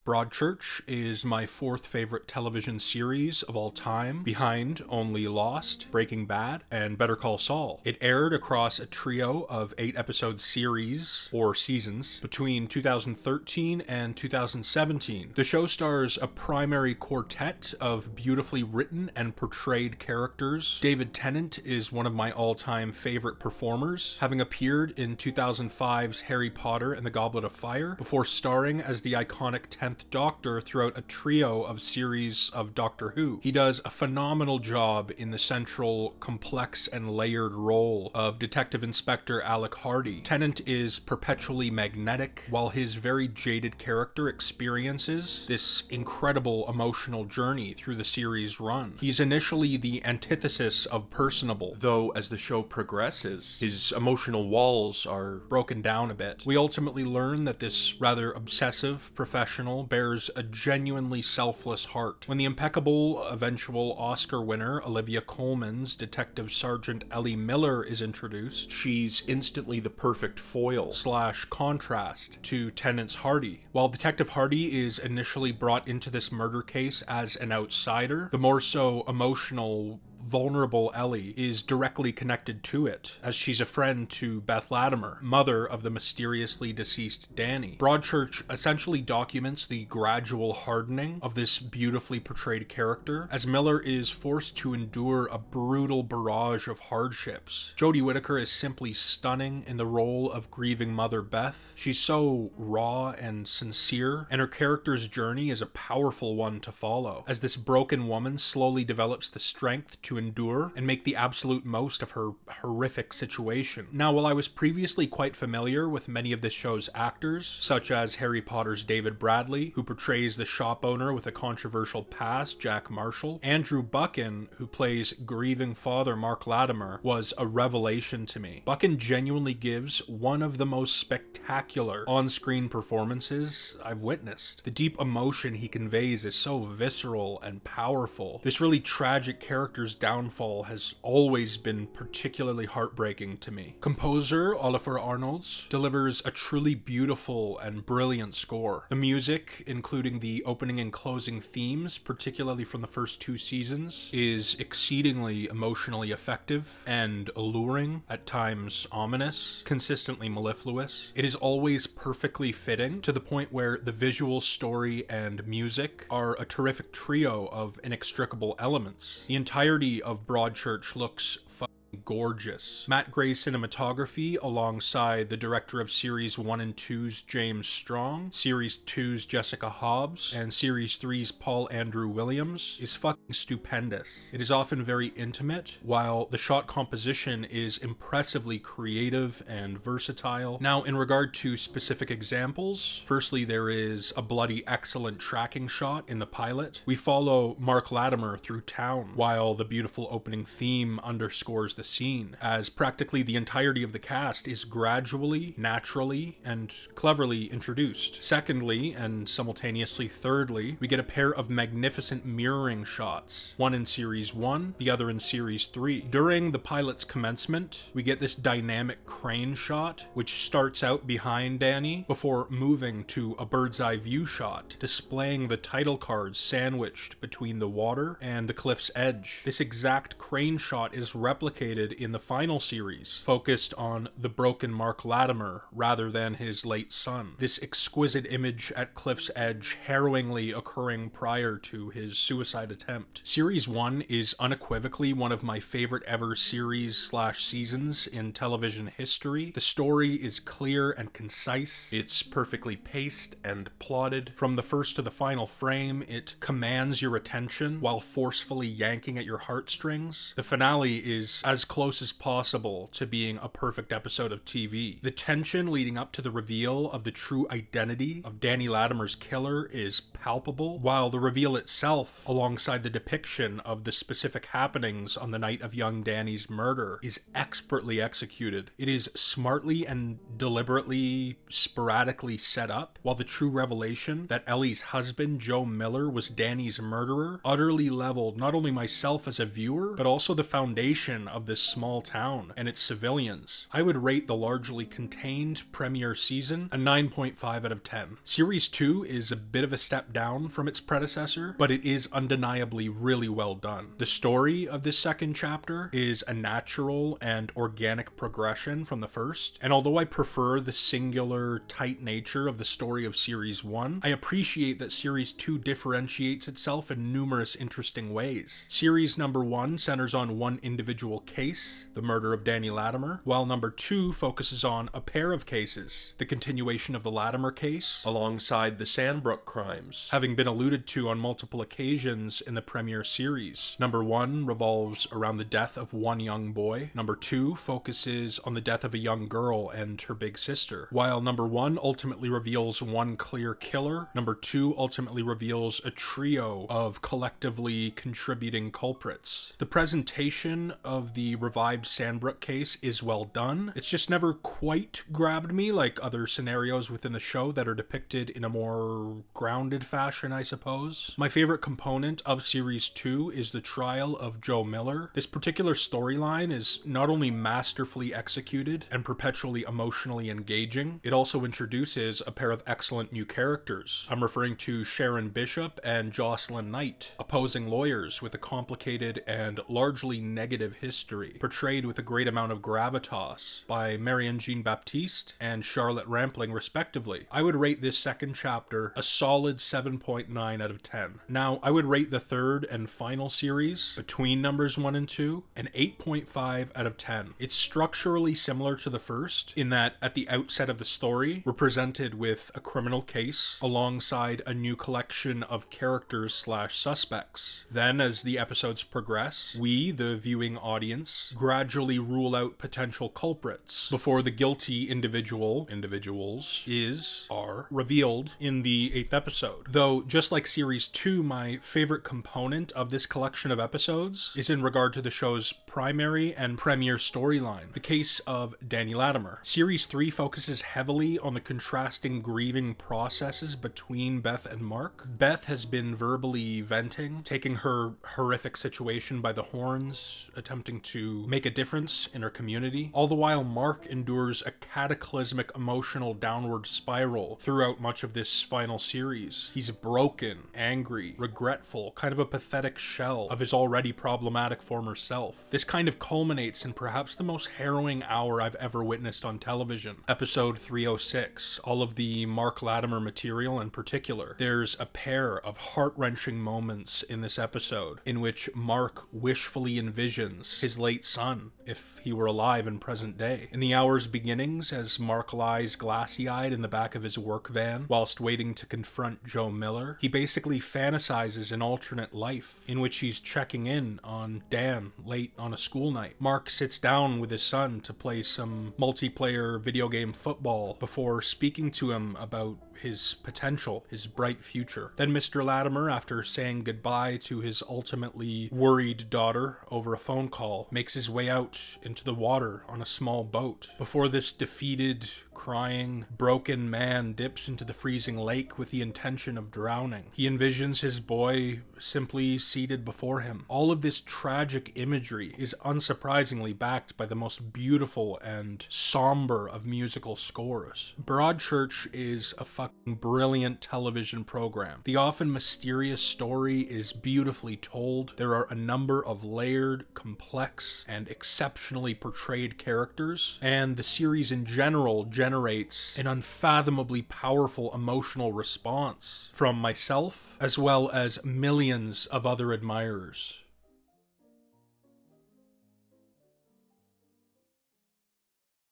Broadchurch is my fourth favorite television series of all time, behind only Lost, Breaking Bad, and Better Call Saul. It aired across a trio of 8-episode series, or seasons, between 2013 and 2017. The show stars a primary quartet of beautifully written and portrayed characters. David Tennant is one of my all-time favorite performers, having appeared in 2005's Harry Potter and the Goblet of Fire, before starring as the iconic 10th Doctor throughout a trio of series of Doctor Who. He does a phenomenal job in the central, complex, and layered role of Detective Inspector Alec Hardy. Tennant is perpetually magnetic, while his very jaded character experiences this incredible emotional journey through the series run. He's initially the antithesis of personable, though as the show progresses, his emotional walls are broken down a bit. We ultimately learn that this rather obsessive professional bears a genuinely selfless heart. When the impeccable eventual Oscar winner Olivia Colman's Detective Sergeant Ellie Miller is introduced, she's instantly the perfect foil / contrast to Tennant's Hardy. While Detective Hardy is initially brought into this murder case as an outsider, the more so emotional, vulnerable Ellie is directly connected to it, as she's a friend to Beth Latimer, mother of the mysteriously deceased Danny. Broadchurch essentially documents the gradual hardening of this beautifully portrayed character, as Miller is forced to endure a brutal barrage of hardships. Jodie Whittaker is simply stunning in the role of grieving mother Beth. She's so raw and sincere, and her character's journey is a powerful one to follow, as this broken woman slowly develops the strength to endure and make the absolute most of her horrific situation. Now, while I was previously quite familiar with many of this show's actors, such as Harry Potter's David Bradley, who portrays the shop owner with a controversial past, Jack Marshall, Andrew Buchan, who plays grieving father Mark Latimer, was a revelation to me. Buchan genuinely gives one of the most spectacular on-screen performances I've witnessed. The deep emotion he conveys is so visceral and powerful. This really tragic character's downfall has always been particularly heartbreaking to me. Composer Oliver Arnolds delivers a truly beautiful and brilliant score. The music, including the opening and closing themes, particularly from the first two seasons, is exceedingly emotionally effective and alluring, at times ominous, consistently mellifluous. It is always perfectly fitting, to the point where the visual story and music are a terrific trio of inextricable elements. The entirety of Broadchurch looks gorgeous. Matt Gray's cinematography, alongside the director of Series 1 and 2's James Strong, Series 2's Jessica Hobbs, and Series 3's Paul Andrew Williams, is fucking stupendous. It is often very intimate, while the shot composition is impressively creative and versatile. Now, in regard to specific examples, firstly, there is a bloody excellent tracking shot in the pilot. We follow Mark Latimer through town, while the beautiful opening theme underscores the scene, as practically the entirety of the cast is gradually, naturally, and cleverly introduced. Secondly, and simultaneously thirdly, we get a pair of magnificent mirroring shots, one in Series 1, the other in Series 3. During the pilot's commencement, we get this dynamic crane shot, which starts out behind Danny before moving to a bird's eye view shot, displaying the title cards sandwiched between the water and the cliff's edge. This exact crane shot is replicated in the final series, focused on the broken Mark Latimer rather than his late son. This exquisite image at Cliff's edge harrowingly occurring prior to his suicide attempt. Series 1 is unequivocally one of my favorite ever series/seasons in television history. The story is clear and concise. It's perfectly paced and plotted. From the first to the final frame, it commands your attention while forcefully yanking at your heartstrings. The finale is as close as possible to being a perfect episode of TV. The tension leading up to the reveal of the true identity of Danny Latimer's killer is palpable, while the reveal itself, alongside the depiction of the specific happenings on the night of young Danny's murder, is expertly executed. It is smartly and deliberately, sporadically set up, while the true revelation that Ellie's husband, Joe Miller, was Danny's murderer, utterly leveled not only myself as a viewer, but also the foundation of the this small town and its civilians. I would rate the largely contained premiere season a 9.5 out of 10. Series 2 is a bit of a step down from its predecessor, but it is undeniably really well done. The story of this second chapter is a natural and organic progression from the first, and although I prefer the singular, tight nature of the story of Series 1, I appreciate that Series 2 differentiates itself in numerous interesting ways. Series number 1 centers on one individual case, the murder of Danny Latimer, while number 2 focuses on a pair of cases, the continuation of the Latimer case, alongside the Sandbrook crimes, having been alluded to on multiple occasions in the premiere series. Number 1 revolves around the death of one young boy. Number 2 focuses on the death of a young girl and her big sister. While number 1 ultimately reveals one clear killer, number 2 ultimately reveals a trio of collectively contributing culprits. The presentation of the revived Sandbrook case is well done. It's just never quite grabbed me like other scenarios within the show that are depicted in a more grounded fashion, I suppose. My favorite component of Series 2 is the trial of Joe Miller. This particular storyline is not only masterfully executed and perpetually emotionally engaging, it also introduces a pair of excellent new characters. I'm referring to Sharon Bishop and Jocelyn Knight, opposing lawyers with a complicated and largely negative history, portrayed with a great amount of gravitas by Marianne Jean-Baptiste and Charlotte Rampling respectively. I would rate this second chapter a solid 7.9 out of 10. Now, I would rate the third and final series, between numbers 1 and 2, an 8.5 out of 10. It's structurally similar to the first, in that at the outset of the story, we're presented with a criminal case alongside a new collection of characters/suspects. Then, as the episodes progress, we, the viewing audience, gradually rule out potential culprits before the guilty individuals are revealed in the 8th episode. Though, just like Series 2, my favorite component of this collection of episodes is in regard to the show's primary and premiere storyline, the case of Danny Latimer. Series 3 focuses heavily on the contrasting grieving processes between Beth and Mark. Beth has been verbally venting, taking her horrific situation by the horns, attempting to make a difference in her community, all the while Mark endures a cataclysmic emotional downward spiral throughout much of this final series. He's broken, angry, regretful, kind of a pathetic shell of his already problematic former self. This kind of culminates in perhaps the most harrowing hour I've ever witnessed on television. Episode 306, all of the Mark Latimer material in particular. There's a pair of heart-wrenching moments in this episode in which Mark wishfully envisions his late son, if he were alive in present day. In the hour's beginnings, as Mark lies glassy-eyed in the back of his work van whilst waiting to confront Joe Miller, he basically fantasizes an alternate life in which he's checking in on Dan late on a school night. Mark sits down with his son to play some multiplayer video game football before speaking to him about his potential, his bright future. Then Mr. Latimer, after saying goodbye to his ultimately worried daughter over a phone call, makes his way out into the water on a small boat. Before this defeated, crying, broken man dips into the freezing lake with the intention of drowning, he envisions his boy simply seated before him. All of this tragic imagery is unsurprisingly backed by the most beautiful and somber of musical scores. Broadchurch is a fucking brilliant television program. The often mysterious story is beautifully told. There are a number of layered, complex, and exceptionally portrayed characters, and the series in general generates an unfathomably powerful emotional response from myself, as well as millions of other admirers.